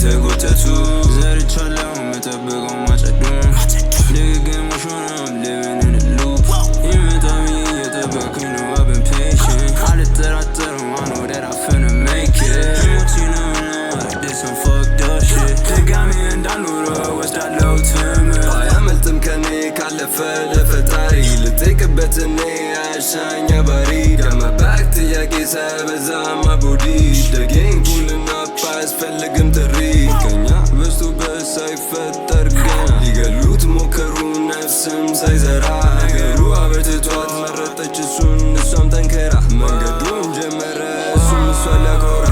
የተጎተቱ ዘርቻለሁ መጠበቀው ማጨዱን ድግግሞሽ ሆነው living in a loop ይመጣም እየጠበኩኝ ነው I've been patient አልጠራጠርም I know that I finna make it ሞቼ ነው I did some fucked up shit ድጋሜ እንዳልኖረው ወስዳለሁ ትምህርት ባያመልጥም ከኔ ካለፈ ለፈጣሪ ልጠይቅበት እኔ አያሻኝ ባሪ ከመባክ ጥያቄ ሳይበዛማ ቦዲ The game pulling up አያስፈልግም ጥሪ ከኛ በዝቶበት ሳይፈጠር ገና ሊገሉት ሞከሩ ነፍስም ሳይዘራ ነገሩ አበርትቷት መረጠች እሱን እሷም ጠንከራ መንገዱን ጀመረ እሱም እሷን ሊያኮራ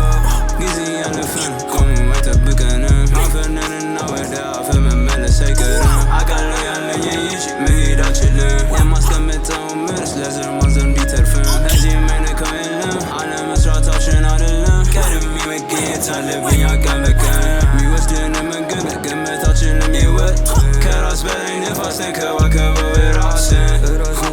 ጊዜ ያለፈን ቆሞ አይጠብቀንም አፈርነንና ወደ አፍ መመለስ አይቀርም አውቃለሁ ያለኝ ይዤ መሄድ አልችልም የማስቀምጠው ምርስ ለዘር ማንዘር እንዲተርፍም እዚህ የማይነካው የለም አለመስራታችን አይደለም ቀድሜ መገኘት አለብኝ አቀን በቀን የሚወስድን መንገድ መገመታችንም ሕይወት ከራስ በላይ ነፋስ ተንከባከበው ራስን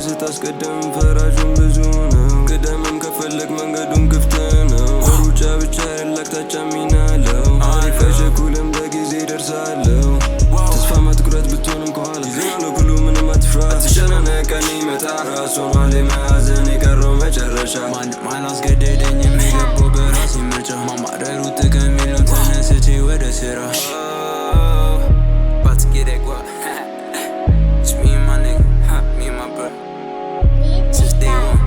ስታስቀደም ፈራጁን ብዙ ነው ቅደምም ከፈለግ መንገዱን ክፍት ነው ሩጫ ብቻ ያላቅታጫ ሚና አለው አሪፍ አይቸኩልም በጊዜ ደርሳለሁ ተስፋ ማትኩረት ብትሆንም ከኋላ ጊዜው ሁሉ ምንም አትፍራ አትጨናነቅ ቀን ይመጣ ራሱን ዋሌ መያዝን የቀረው መጨረሻ ማንም አላስገደደኝም የገባው በራሴ ምርጫ ማማረሩ ጥቅም የለውም ተነስቼ ወደ ስራ About to get that guap It's me and my nigga, me and my bro Since day one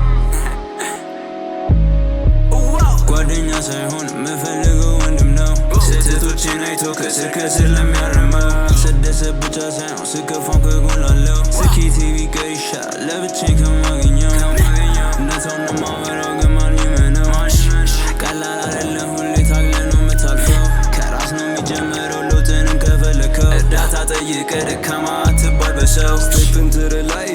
ጓደኛ ሳይሆን የምፈልገው ወንድም ነው ስህተቶቼን አይቶ ከስር ለሚያርመው ስደሰት ብቻ ሳይሆን ስከፋም ከጎን ላለው ስኬቴ ቢቀር ይሻላል ለብቻዬ ከማገኘው እውነታውን ነው የማወራው ግን ማን ይመነው ቀላል አይደለም ሁሌ ታግለህ ነው የምታልፈው ከራስ ነው የሚጀምረው ለውጥንም ከፈለከው እርዳታ ጠይቀህ ደካማ አትባል በሰው ስቴፕን ትር ላይ